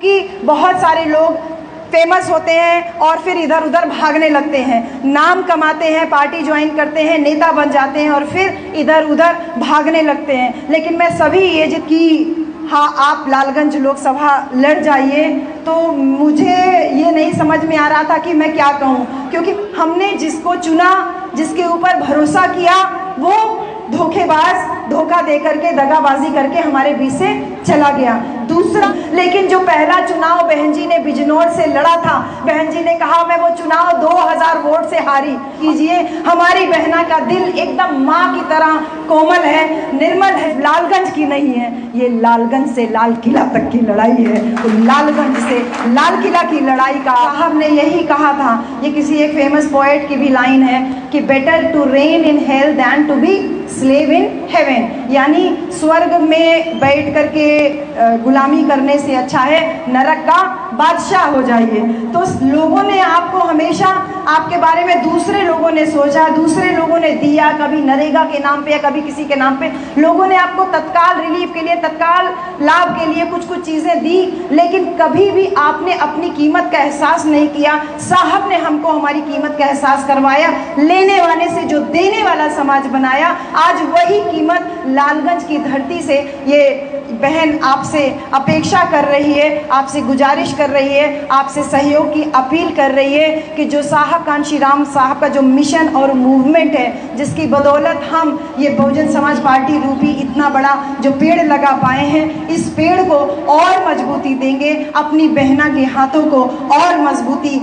कि बहुत सारे लोग फेमस होते हैं और फिर इधर उधर भागने लगते हैं, नाम कमाते हैं, पार्टी ज्वाइन करते हैं, नेता बन जाते हैं और फिर इधर उधर भागने लगते हैं। लेकिन मैं सभी ये कि हाँ, आप लालगंज लोकसभा लड़ जाइए, तो मुझे ये नहीं समझ में आ रहा था कि मैं क्या कहूँ, क्योंकि हमने जिसको चुना, जिसके ऊपर भरोसा किया, वो धोखेबाज, धोखा दे करके, दगाबाजी करके हमारे बीच से चला गया। दूसरा, लेकिन जो पहला चुनाव बहन जी ने बिजनौर से लड़ा था, बहन जी ने कहा मैं वो चुनाव 2000 वोट से हारी। कीजिए, हमारी बहना का दिल एकदम माँ की तरह कोमल है, निर्मल है, लालगंज की नहीं है, ये लालगंज से लाल किला तक की लड़ाई है। तो लालगंज से लाल किला की लड़ाई का साहब ने यही कहा था, ये किसी एक फेमस पोएट की भी लाइन है कि better to reign in hell than to be slave in heaven, यानी स्वर्ग में बैठ करके गुलामी करने से अच्छा है नरक का बादशाह हो जाइए। तो लोगों ने आपको हमेशा, आपके बारे में दूसरे लोगों ने सोचा, दूसरे लोगों ने दिया, कभी नरेगा के नाम पे या कभी किसी के नाम पे, लोगों ने आपको तत्काल रिलीफ के लिए, तत्काल लाभ के लिए कुछ कुछ चीज़ें दी, लेकिन कभी भी आपने अपनी कीमत का एहसास नहीं किया। साहब ने हमको हमारी कीमत का एहसास करवाया, लेने वाले से जो देने वाला समाज बनाया। आज वही कीमत लालगंज की धरती से ये बहन आपसे अपेक्षा कर रही है, आपसे गुजारिश कर रही है, आपसे सहयोग की अपील कर रही है कि जो साहब कांशीराम साहब का जो मिशन और मूवमेंट है, जिसकी बदौलत हम ये बहुजन समाज पार्टी रूपी इतना बड़ा जो पेड़ लगा पाए हैं, इस पेड़ को और मजबूती देंगे, अपनी बहना के हाथों को और मजबूती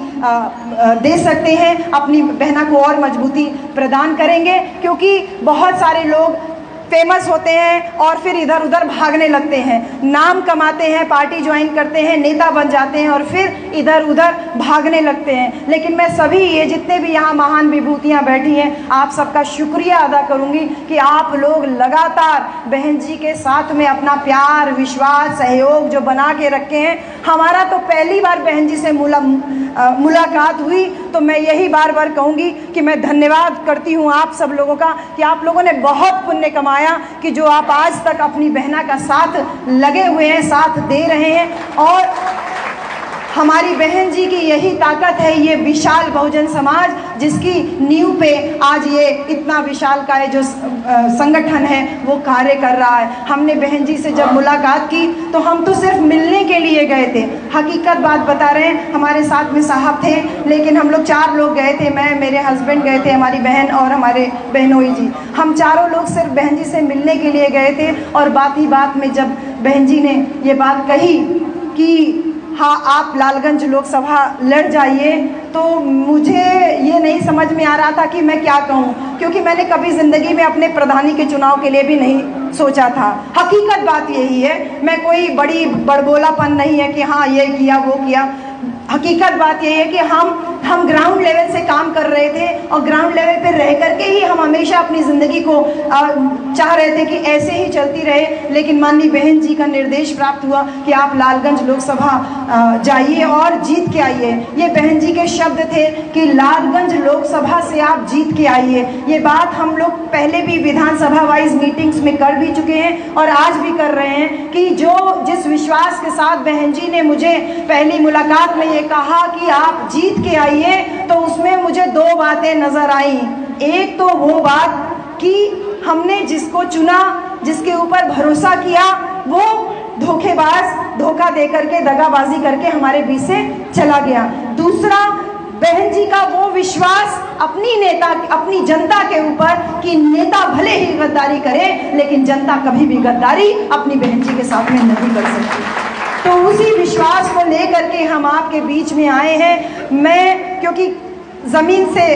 दे सकते हैं, अपनी बहना को और मजबूती प्रदान करेंगे। क्योंकि बहुत सारे लोग फेमस होते हैं और फिर इधर उधर भागने लगते हैं, नाम कमाते हैं, पार्टी ज्वाइन करते हैं, नेता बन जाते हैं और फिर इधर उधर भागने लगते हैं। लेकिन मैं सभी ये जितने भी यहाँ महान विभूतियाँ बैठी हैं, आप सबका शुक्रिया अदा करूँगी कि आप लोग लगातार बहन जी के साथ में अपना प्यार, विश्वास, सहयोग जो बना के रखे हैं। हमारा तो पहली बार बहन जी से मुलाकात हुई, तो मैं यही बार बार कहूँगी कि मैं धन्यवाद करती हूँ आप सब लोगों का कि आप लोगों ने बहुत पुण्य कमाया कि जो आप आज तक अपनी बहना का साथ लगे हुए हैं, साथ दे रहे हैं। और हमारी बहन जी की यही ताकत है, ये विशाल बहुजन समाज जिसकी नींव पे आज ये इतना विशाल का जो संगठन है वो कार्य कर रहा है। हमने बहन जी से जब मुलाकात की तो हम तो सिर्फ मिलने के लिए गए थे, हकीकत बात बता रहे हैं, हमारे साथ में साहब थे, लेकिन हम लोग 4 लोग गए थे, मैं, मेरे हस्बैंड गए थे, हमारी बहन और हमारे बहनोई जी, हम चारों लोग सिर्फ बहन जी से मिलने के लिए गए थे। और बात ही बात में जब बहन जी ने ये बात कही कि हाँ, आप लालगंज लोकसभा लड़ जाइए, तो मुझे ये नहीं समझ में आ रहा था कि मैं क्या कहूँ, क्योंकि मैंने कभी ज़िंदगी में अपने प्रधानी के चुनाव के लिए भी नहीं सोचा था। हकीकत बात यही है, मैं कोई बड़ी बड़बोलापन नहीं है कि हाँ ये किया वो किया। हकीकत बात यही है कि हम ग्राउंड लेवल से काम कर रहे थे और ग्राउंड लेवल पे रह करके ही हम हमेशा अपनी ज़िंदगी को चाह रहे थे कि ऐसे ही चलती रहे। लेकिन माननीय बहन जी का निर्देश प्राप्त हुआ कि आप लालगंज लोकसभा जाइए और जीत के आइए। ये बहन जी के शब्द थे कि लालगंज लोकसभा से आप जीत के आइए। ये बात हम लोग पहले भी विधानसभा वाइज मीटिंग्स में कर भी चुके हैं और आज भी कर रहे हैं कि जिस विश्वास के साथ बहन जी ने मुझे पहली मुलाकात में ये कहा कि आप जीत के आइए, तो उसमें मुझे 2 बातें नजर आई। एक तो वो बात कि हमने जिसको चुना, जिसके ऊपर भरोसा किया, वो धोखेबाज, धोखा दे करके, दगाबाजी करके हमारे बीच से चला गया। दूसरा, बहन जी का वो विश्वास अपनी नेता, अपनी जनता के ऊपर कि नेता भले ही गद्दारी करे, लेकिन जनता कभी भी गद्दारी अपनी बहन जी के साथ में नहीं कर सकती। तो उसी विश्वास को लेकर के हम आपके बीच में आए हैं। मैं, क्योंकि ज़मीन से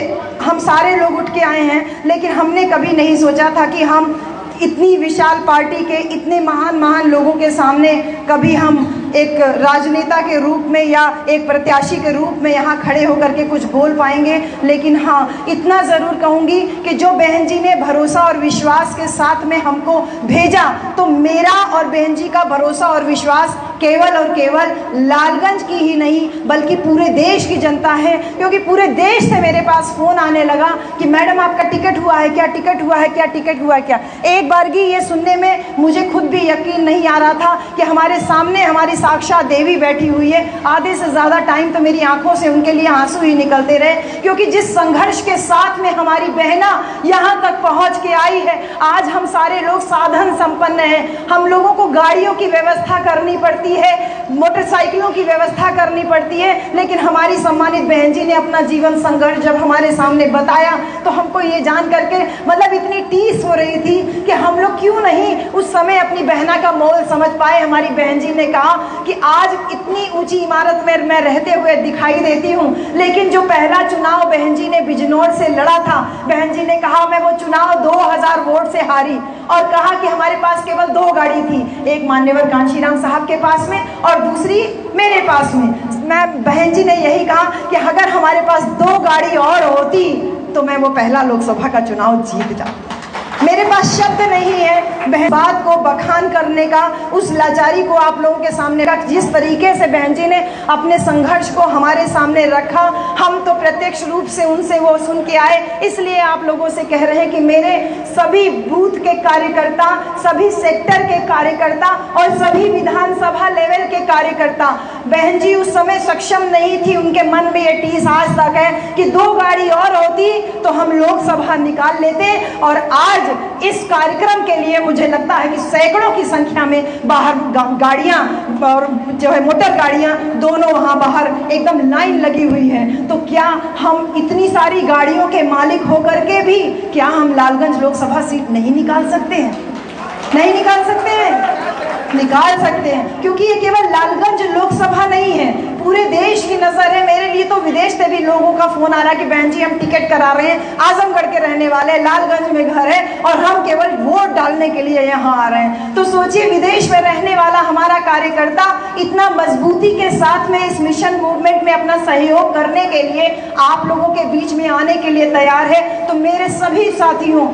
हम सारे लोग उठ के आए हैं, लेकिन हमने कभी नहीं सोचा था कि हम इतनी विशाल पार्टी के, इतने महान महान लोगों के सामने कभी हम एक राजनेता के रूप में या एक प्रत्याशी के रूप में यहाँ खड़े होकर के कुछ बोल पाएंगे। लेकिन हाँ, इतना ज़रूर कहूँगी कि जो बहन जी ने भरोसा और विश्वास के साथ में हमको भेजा, तो मेरा और बहन जी का भरोसा और विश्वास केवल और केवल लालगंज की ही नहीं बल्कि पूरे देश की जनता है, क्योंकि पूरे देश से मेरे पास फ़ोन आने लगा कि मैडम आपका टिकट हुआ है क्या, टिकट हुआ है क्या, टिकट हुआ है क्या। एक बार की ये सुनने में मुझे खुद भी यकीन नहीं आ रहा था कि हमारे सामने हमारी साक्षात देवी बैठी हुई है। आधे से ज़्यादा टाइम तो मेरी आंखों से उनके लिए आंसू ही निकलते रहे, क्योंकि जिस संघर्ष के साथ में हमारी बहना यहाँ तक पहुँच के आई है, आज हम सारे लोग साधन संपन्न हैं। हम लोगों को गाड़ियों की व्यवस्था करनी पड़ती है, मोटरसाइकिलों की व्यवस्था करनी पड़ती है, लेकिन हमारी सम्मानित बहन जी ने अपना जीवन संघर्ष जब हमारे सामने बताया तो हमको ये जान करके मतलब इतनी टीस हो रही थी कि हम लोग क्यों नहीं उस समय अपनी बहना का मोल समझ पाए। हमारी बहन जी ने कहा कि आज इतनी ऊंची इमारत में मैं रहते हुए दिखाई देती हूँ, लेकिन जो पहला चुनाव बहन जी ने बिजनौर से लड़ा था, बहन जी ने कहा मैं वो चुनाव 2000 वोट से हारी, और कहा कि हमारे पास केवल 2 गाड़ी थी, एक मान्यवर कांशीराम साहब के पास में और दूसरी मेरे पास में। मैं बहन जी ने यही कहा कि अगर हमारे पास 2 गाड़ी और होती तो मैं वो पहला लोकसभा का चुनाव जीत जाता। मेरे पास शब्द नहीं है बहन बात को बखान करने का, उस लाचारी को आप लोगों के सामने रख, जिस तरीके से बहन जी ने अपने संघर्ष को हमारे सामने रखा, हम तो प्रत्यक्ष रूप से उनसे वो सुन के आए। इसलिए आप लोगों से कह रहे हैं कि मेरे सभी बूथ के कार्यकर्ता, सभी सेक्टर के कार्यकर्ता और सभी विधानसभा लेवल के कार्यकर्ता, बहन जी उस समय सक्षम नहीं थी, उनके मन में ये टीस आज तक है कि 2 गाड़ी और होती तो हम लोकसभा निकाल लेते। और आज इस कार्यक्रम के लिए मुझे लगता है कि सैकड़ों की संख्या में बाहर गाड़ियां और जो है मोटर गाड़ियां दोनों वहां बाहर एकदम लाइन लगी हुई है। तो क्या हम इतनी सारी गाड़ियों के मालिक होकर के भी क्या हम लालगंज लोकसभा सीट नहीं निकाल सकते हैं? नहीं निकाल सकते हैं? निकाल सकते हैं, क्योंकि ये केवल लालगंज लोकसभा नहीं है, पूरे देश की नज़र है। मेरे लिए तो विदेश से भी लोगों का फोन आ रहा है कि बहन जी हम टिकट करा रहे हैं, आजमगढ़ के रहने वाले, लालगंज में घर है और हम केवल वोट डालने के लिए यहाँ आ रहे हैं। तो सोचिए, विदेश में रहने वाला हमारा कार्यकर्ता इतना मजबूती के साथ में इस मिशन मूवमेंट में अपना सहयोग करने के लिए आप लोगों के बीच में आने के लिए तैयार है। तो मेरे सभी साथियों,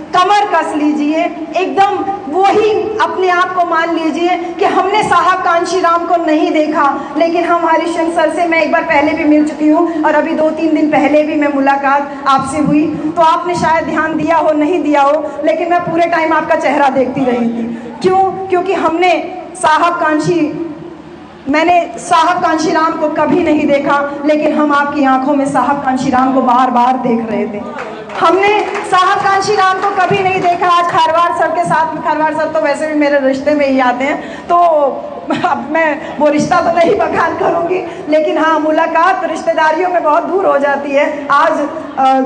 कमर कस लीजिए, एकदम वही अपने आप को मान लीजिए कि हमने साहब कांशीराम को नहीं देखा, लेकिन हम हरिशंकर सर से मैं एक बार पहले भी मिल चुकी हूँ और अभी 2-3 दिन पहले भी मैं मुलाकात आपसे हुई, तो आपने शायद ध्यान दिया हो नहीं दिया हो, लेकिन मैं पूरे टाइम आपका चेहरा देखती रही थी। क्यों? क्योंकि मैंने साहब कांशीराम को कभी नहीं देखा, लेकिन हम आपकी आंखों में साहब कांशीराम को बार बार देख रहे थे। हमने साहब कांशीराम को कभी नहीं देखा। आज खरवार सर के साथ में, खरवार सर तो वैसे भी मेरे रिश्ते में ही आते हैं, तो अब मैं वो रिश्ता तो नहीं बखान करूंगी, लेकिन हाँ, मुलाकात रिश्तेदारियों में बहुत दूर हो जाती है। आज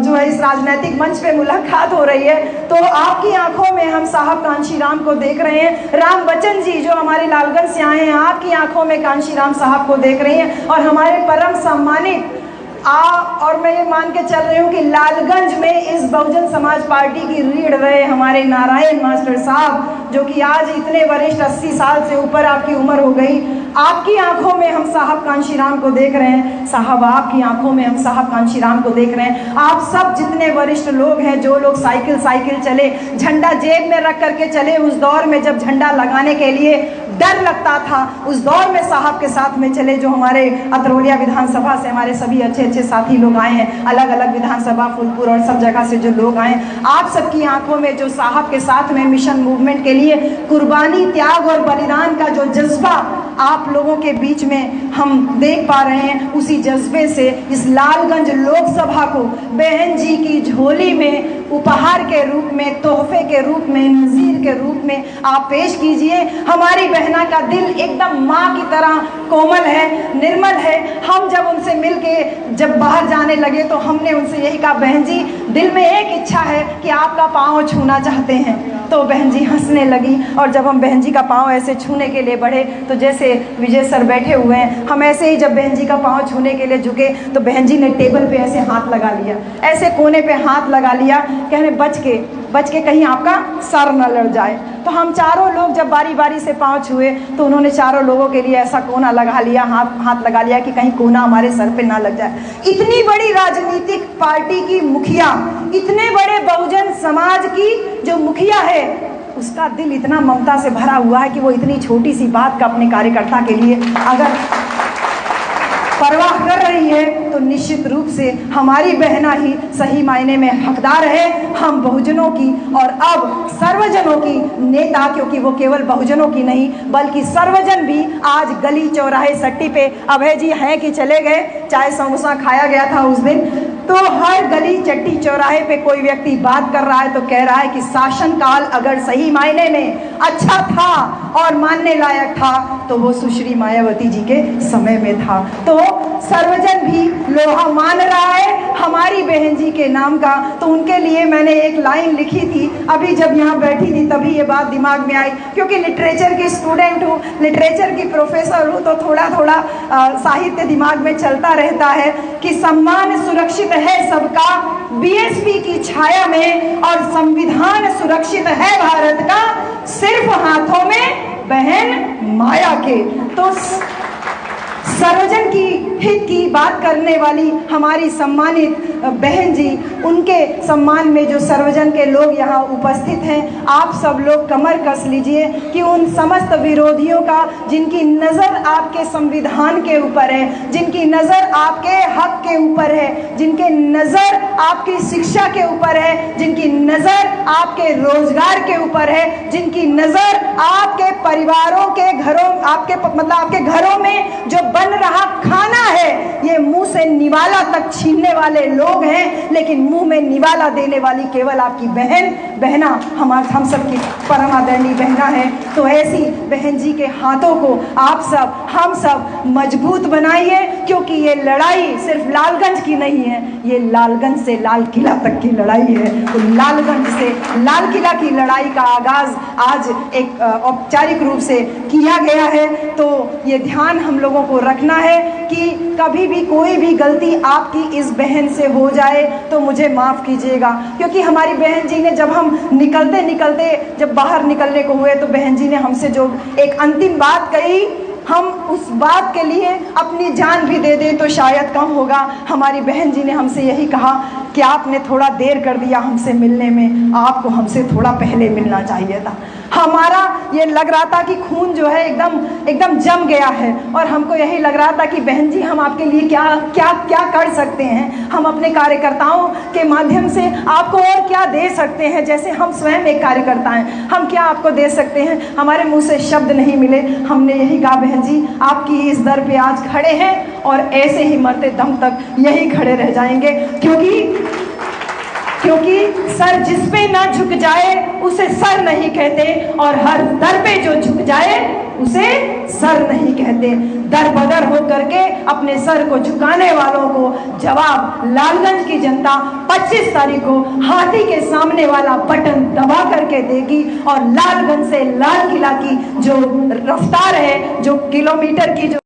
जो है इस राजनीतिक मंच पे मुलाकात हो रही है, तो आपकी आंखों में हम साहब कांशीराम को देख रहे हैं। राम बच्चन जी जो हमारे लालगंज से आए हैं, आपकी आंखों में कांशीराम साहब को देख रही हैं। और हमारे परम सम्मानित और मैं ये मान के चल रही हूँ कि लालगंज में इस बहुजन समाज पार्टी की रीढ़ रहे हमारे नारायण मास्टर साहब, जो कि आज इतने वरिष्ठ, 80 साल से ऊपर आपकी उम्र हो गई, आपकी आंखों में हम साहब कांशीराम को देख रहे हैं। साहब, आपकी आंखों में हम साहब कांशीराम को देख रहे हैं। आप सब जितने वरिष्ठ लोग हैं, जो लोग साइकिल चले, झंडा जेब में रख करके चले, उस दौर में जब झंडा लगाने के लिए डर लगता था, उस दौर में साहब के साथ में चले, जो हमारे अतरौलिया विधानसभा से हमारे सभी अच्छे साथी लोग आए हैं, अलग अलग विधानसभा, फूलपुर और सब जगह से जो लोग आए, आप सबकी आंखों में जो साहब के साथ में मिशन मूवमेंट के लिए कुर्बानी, त्याग और बलिदान का जो जज्बा आप लोगों के बीच में हम देख पा रहे हैं, उसी जज्बे से इस लालगंज लोकसभा को बहन जी की झोली में उपहार के रूप में, तोहफे के रूप में, नज़ीर के रूप में आप पेश कीजिए। हमारी बहना का दिल एकदम माँ की तरह कोमल है, निर्मल है। हम जब उनसे मिलके जब बाहर जाने लगे तो हमने उनसे यही कहा, बहन जी दिल में एक इच्छा है कि आपका पाँव छूना चाहते हैं। तो बहन जी हंसने लगी, और जब हम बहन जी का पाँव ऐसे छूने के लिए बढ़े, तो जैसे विजय सर बैठे हुए हैं, हम ऐसे ही जब बहन जी का पाँव छूने के लिए झुके तो बहन जी ने टेबल पे ऐसे हाथ लगा लिया, ऐसे कोने पे हाथ लगा लिया, कहने बच के कहीं आपका सर न लड़ जाए। तो हम चारों लोग जब बारी बारी से पाँव छुए तो उन्होंने चारों लोगों के लिए ऐसा कोना लगा लिया, हाथ लगा लिया कि कहीं कोना हमारे सर पे ना लग जाए। इतनी बड़ी राजनीतिक पार्टी की मुखिया, इतने बड़े बहुजन समाज की जो मुखिया है, उसका दिल इतना ममता से भरा हुआ है कि वो इतनी छोटी सी बात का अपने कार्यकर्ता के लिए अगर परवाह कर रही है तो निश्चित रूप से हमारी बहना ही सही मायने में हकदार है हम बहुजनों की और अब सर्वजनों की नेता, क्योंकि वो केवल बहुजनों की नहीं बल्कि सर्वजन भी आज गली चौराहे सट्टी पे अभय जी हैं कि चले गए, चाय समोसा खाया गया था उस दिन, तो हर गली चट्टी चौराहे पे कोई व्यक्ति बात कर रहा है तो कह रहा है कि शासनकाल अगर सही मायने में अच्छा था और मानने लायक था तो वो सुश्री मायावती जी के समय में था। तो सर्वजन भी लोहा मान रहा है हमारी बहन जी के नाम का। तो उनके लिए मैंने एक लाइन लिखी थी, अभी जब यहाँ बैठी थी तभी ये बात दिमाग में आई, क्योंकि लिटरेचर की स्टूडेंट हूँ, लिटरेचर की प्रोफेसर हूँ, तो थोड़ा थोड़ा साहित्य दिमाग में चलता रहता है कि सम्मान सुरक्षित है सबका बीएसपी की छाया में और संविधान सुरक्षित है भारत का सिर्फ हाथों में बहन माया के। तो सर्वजन की हित की बात करने वाली हमारी सम्मानित बहन जी, उनके सम्मान में जो सर्वजन के लोग यहाँ उपस्थित हैं, आप सब लोग कमर कस लीजिए कि उन समस्त विरोधियों का जिनकी नज़र आपके संविधान के ऊपर है, जिनकी नज़र आपके हक के ऊपर है, जिनके नज़र आपकी शिक्षा के ऊपर है, जिनकी नज़र आपके रोजगार के ऊपर है, जिनकी नज़र आपके परिवारों के घरों आपके घरों में जो बन रहा खाना है, ये मुंह से निवाला तक छीनने वाले लोग हैं, लेकिन मुंह में निवाला देने वाली केवल आपकी बहना हम सब की परम आदरणीय बहना है। तो ऐसी बहन जी के हाथों को हम सब मजबूत बनाइए, क्योंकि ये लड़ाई सिर्फ लालगंज की नहीं है, ये लालगंज से लाल किला तक की लड़ाई है। तो लालगंज से लाल किला की लड़ाई का आगाज आज एक औपचारिक रूप से किया गया है। तो ये ध्यान हम लोगों को रखना है कि कभी भी कोई भी गलती आपकी इस बहन से हो जाए तो मुझे माफ़ कीजिएगा, क्योंकि हमारी बहन जी ने जब हम निकलते जब बाहर निकलने को हुए तो बहन जी ने हमसे जो एक अंतिम बात कही, हम उस बात के लिए अपनी जान भी दे दें तो शायद कम होगा। हमारी बहन जी ने हमसे यही कहा कि आपने थोड़ा देर कर दिया हमसे मिलने में, आपको हमसे थोड़ा पहले मिलना चाहिए था। हमारा ये लग रहा था कि खून जो है एकदम जम गया है, और हमको यही लग रहा था कि बहन जी हम आपके लिए क्या कर सकते हैं, हम अपने कार्यकर्ताओं के माध्यम से आपको और क्या दे सकते हैं। जैसे हम स्वयं एक कार्यकर्ता हैं, हम क्या आपको दे सकते हैं, हमारे मुंह से शब्द नहीं मिले। हमने यही कहा बहन जी आपकी इस दर पे आज खड़े हैं और ऐसे ही मरते दम तक यही खड़े रह जाएंगे, क्योंकि सर जिस पे ना झुक जाए उसे सर नहीं कहते, और हर दर पे जो झुक जाए उसे सर नहीं कहते। दर बदर हो करके अपने सर को झुकाने वालों को जवाब लालगंज की जनता 25 तारीख को हाथी के सामने वाला बटन दबा करके देगी, और लालगंज से लाल किला की जो रफ्तार है, जो किलोमीटर की जो